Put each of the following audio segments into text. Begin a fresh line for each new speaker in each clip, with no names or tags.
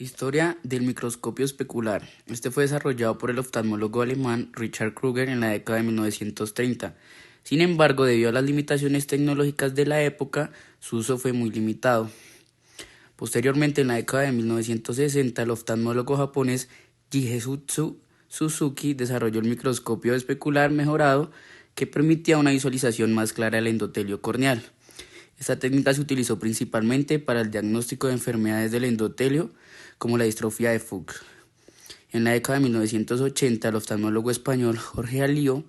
Historia del microscopio especular. Este fue desarrollado por el oftalmólogo alemán Richard Krüger en la década de 1930. Sin embargo, debido a las limitaciones tecnológicas de la época, su uso fue muy limitado. Posteriormente, en la década de 1960, el oftalmólogo japonés Jigetsutsu Suzuki desarrolló el microscopio especular mejorado que permitía una visualización más clara del endotelio corneal. Esta técnica se utilizó principalmente para el diagnóstico de enfermedades del endotelio, como la distrofia de Fuchs. En la década de 1980, el oftalmólogo español Jorge Alió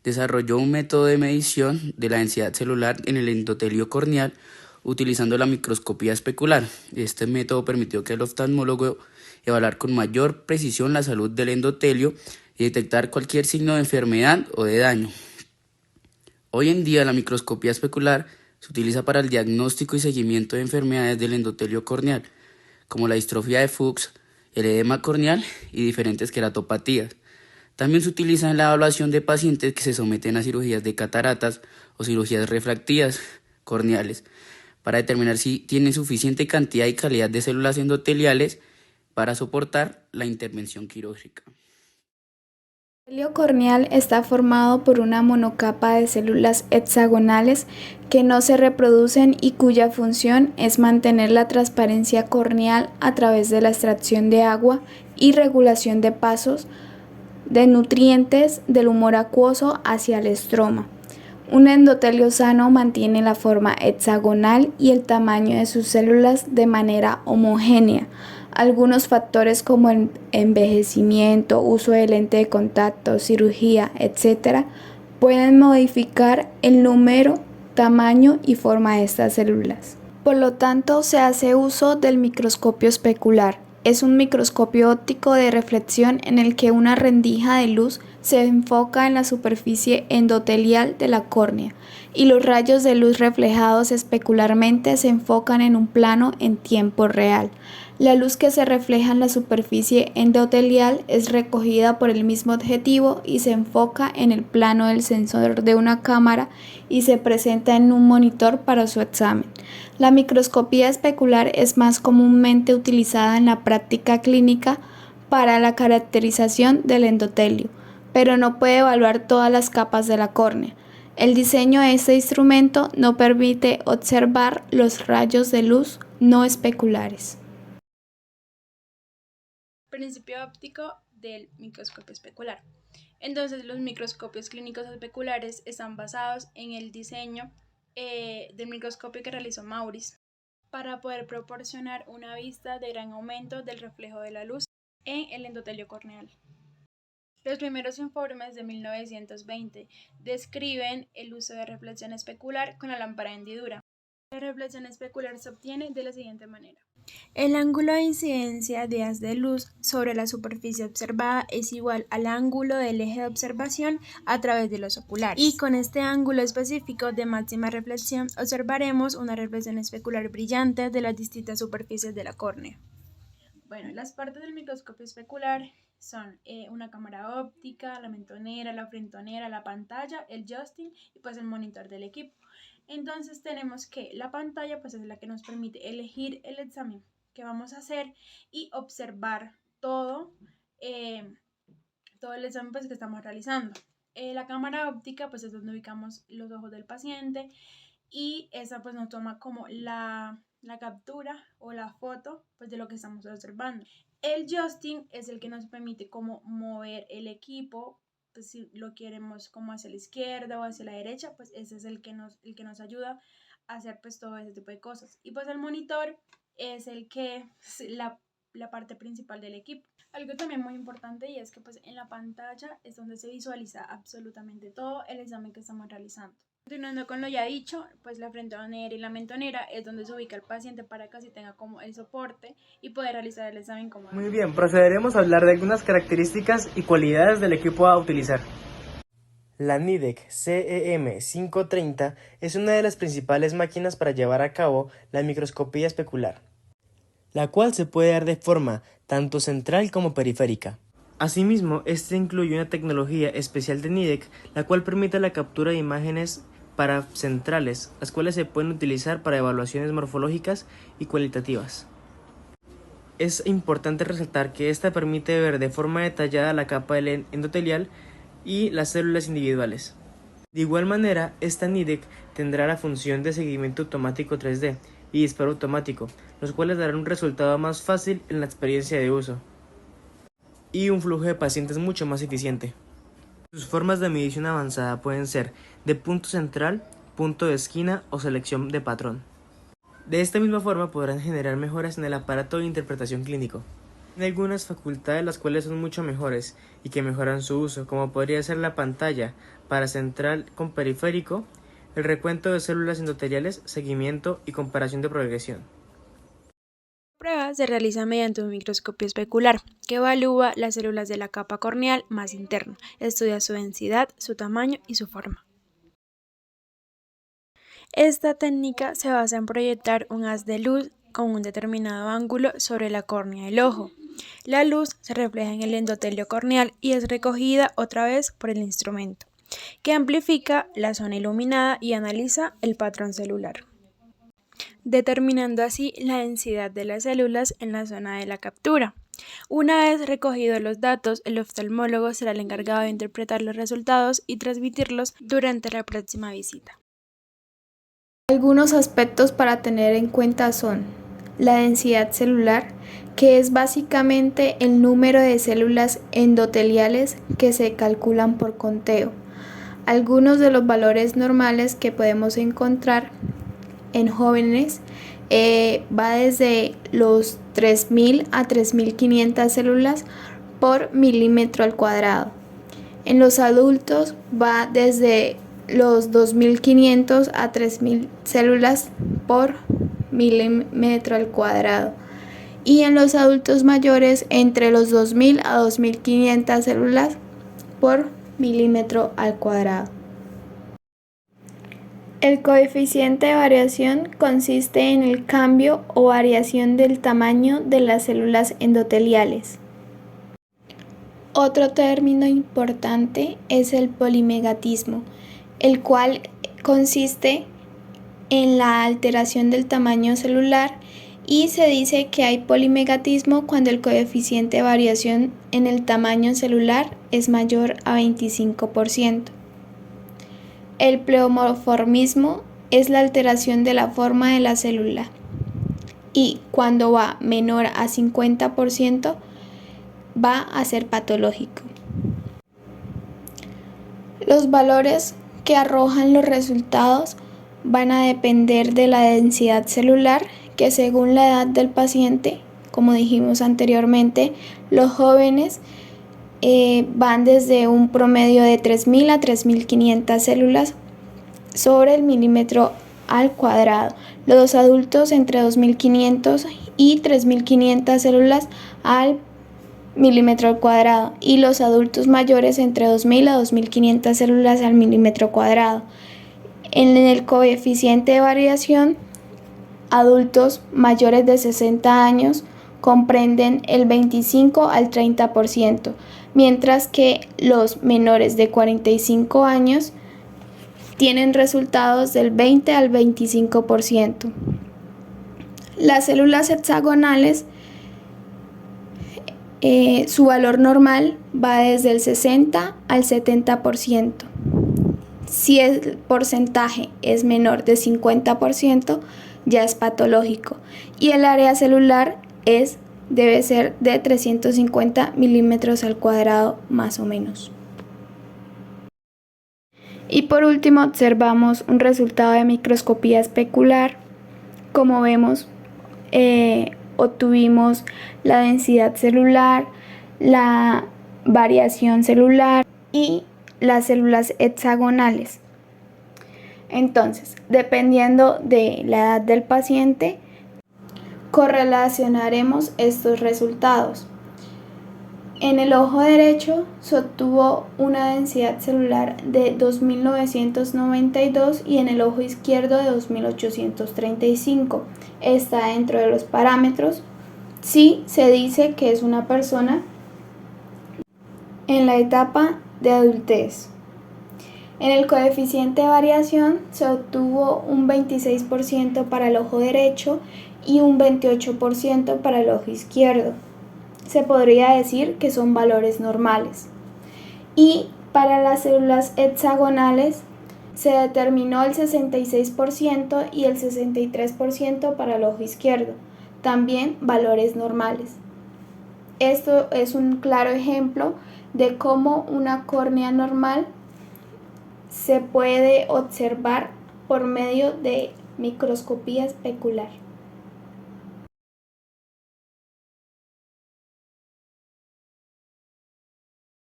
desarrolló un método de medición de la densidad celular en el endotelio corneal utilizando la microscopía especular. Este método permitió que el oftalmólogo evaluara con mayor precisión la salud del endotelio y detectar cualquier signo de enfermedad o de daño. Hoy en día, la microscopía especular se utiliza para el diagnóstico y seguimiento de enfermedades del endotelio corneal, como la distrofia de Fuchs, el edema corneal y diferentes queratopatías. También se utiliza en la evaluación de pacientes que se someten a cirugías de cataratas o cirugías refractivas corneales, para determinar si tienen suficiente cantidad y calidad de células endoteliales para soportar la intervención quirúrgica.
El endotelio corneal está formado por una monocapa de células hexagonales que no se reproducen y cuya función es mantener la transparencia corneal a través de la extracción de agua y regulación de pasos de nutrientes del humor acuoso hacia el estroma. Un endotelio sano mantiene la forma hexagonal y el tamaño de sus células de manera homogénea. Algunos factores como el envejecimiento, uso de lente de contacto, cirugía, etc., pueden modificar el número, tamaño y forma de estas células. Por lo tanto, se hace uso del microscopio especular. Es un microscopio óptico de reflexión en el que una rendija de luz se enfoca en la superficie endotelial de la córnea y los rayos de luz reflejados especularmente se enfocan en un plano en tiempo real. La luz que se refleja en la superficie endotelial es recogida por el mismo objetivo y se enfoca en el plano del sensor de una cámara y se presenta en un monitor para su examen. La microscopía especular es más comúnmente utilizada en la práctica clínica para la caracterización del endotelio, pero no puede evaluar todas las capas de la córnea. El diseño de este instrumento no permite observar los rayos de luz no especulares.
Principio óptico del microscopio especular. Entonces, los microscopios clínicos especulares están basados en el diseño del microscopio que realizó Maurice para poder proporcionar una vista de gran aumento del reflejo de la luz en el endotelio corneal. Los primeros informes de 1920 describen el uso de reflexión especular con la lámpara de hendidura. La reflexión especular se obtiene de la siguiente manera. El ángulo de incidencia de haz de luz sobre la superficie observada es igual al ángulo del eje de observación a través de los oculares. Y con este ángulo específico de máxima reflexión observaremos una reflexión especular brillante de las distintas superficies de la córnea. Bueno, las partes del microscopio especular son una cámara óptica, la mentonera, la frentonera, la pantalla, el joystick y pues el monitor del equipo. Entonces tenemos que la pantalla pues es la que nos permite elegir el examen que vamos a hacer y observar todo el examen pues que estamos realizando. La cámara óptica pues es donde ubicamos los ojos del paciente y esa pues nos toma como la captura o la foto pues de lo que estamos observando. El joystick es el que nos permite como mover el equipo, pues si lo queremos como hacia la izquierda o hacia la derecha, pues ese es el que nos ayuda a hacer pues todo ese tipo de cosas. Y pues el monitor es el que la parte principal del equipo. Algo también muy importante y es que pues en la pantalla es donde se visualiza absolutamente todo el examen que estamos realizando. Continuando con lo ya dicho, pues la frentonera y la mentonera es donde se ubica el paciente para que así tenga como el soporte y poder realizar el examen como.
Muy bien, procederemos a hablar de algunas características y cualidades del equipo a utilizar. La Nidec CEM530 es una de las principales máquinas para llevar a cabo la microscopía especular, la cual se puede dar de forma tanto central como periférica. Asimismo, este incluye una tecnología especial de Nidec, la cual permite la captura de imágenes paracentrales, las cuales se pueden utilizar para evaluaciones morfológicas y cualitativas. es importante resaltar que esta permite ver de forma detallada la capa del endotelial y las células individuales. De igual manera, esta NIDEC tendrá la función de seguimiento automático 3D y disparo automático, los cuales darán un resultado más fácil en la experiencia de uso y un flujo de pacientes mucho más eficiente. Sus formas de medición avanzada pueden ser de punto central, punto de esquina o selección de patrón. De esta misma forma podrán generar mejoras en el aparato de interpretación clínico. Hay algunas facultades las cuales son mucho mejores y que mejoran su uso, como podría ser la pantalla para central con periférico, el recuento de células endoteliales, seguimiento y comparación de progresión.
La prueba se realiza mediante un microscopio especular que evalúa las células de la capa corneal más interna, estudia su densidad, su tamaño y su forma. Esta técnica se basa en proyectar un haz de luz con un determinado ángulo sobre la córnea del ojo. La luz se refleja en el endotelio corneal y es recogida otra vez por el instrumento, que amplifica la zona iluminada y analiza el patrón celular, determinando así la densidad de las células en la zona de la captura. Una vez recogidos los datos, el oftalmólogo será el encargado de interpretar los resultados y transmitirlos durante la próxima visita.
Algunos aspectos para tener en cuenta son la densidad celular, que es básicamente el número de células endoteliales que se calculan por conteo. Algunos de los valores normales que podemos encontrar en jóvenes va desde los 3000 a 3500 células por milímetro al cuadrado. En los adultos va desde los 2500 a 3000 células por milímetro al cuadrado. Y en los adultos mayores entre los 2000 a 2500 células por milímetro al cuadrado. El coeficiente de variación consiste en el cambio o variación del tamaño de las células endoteliales. Otro término importante es el polimegatismo, el cual consiste en la alteración del tamaño celular, y se dice que hay polimegatismo cuando el coeficiente de variación en el tamaño celular es mayor a 25%. El pleomorfismo es la alteración de la forma de la célula, y cuando va menor a 50% va a ser patológico. Los valores que arrojan los resultados van a depender de la densidad celular, que según la edad del paciente, como dijimos anteriormente, los jóvenes van desde un promedio de 3000 a 3500 células sobre el milímetro al cuadrado. Los adultos entre 2500 y 3500 células al milímetro al cuadrado, y los adultos mayores entre 2000 a 2500 células al milímetro cuadrado. En el coeficiente de variación, adultos mayores de 60 años comprenden el 25 al 30%, mientras que los menores de 45 años tienen resultados del 20 al 25%. Las células hexagonales, su valor normal va desde el 60 al 70%. Si el porcentaje es menor de 50%, ya es patológico, y el área celular debe ser de 350 milímetros al cuadrado más o menos. Y por último observamos un resultado de microscopía especular. Como vemos, obtuvimos la densidad celular, la variación celular y las células hexagonales. Entonces, dependiendo de la edad del paciente, correlacionaremos estos resultados. En el ojo derecho se obtuvo una densidad celular de 2992 y en el ojo izquierdo de 2835. Está dentro de los parámetros. Sí, se dice que es una persona en la etapa de adultez. En el coeficiente de variación se obtuvo un 26% para el ojo derecho y un 28% para el ojo izquierdo. Se podría decir que son valores normales. Y para las células hexagonales se determinó el 66% y el 63% para el ojo izquierdo, también valores normales. Esto es un claro ejemplo de cómo una córnea normal se puede observar por medio de microscopía especular.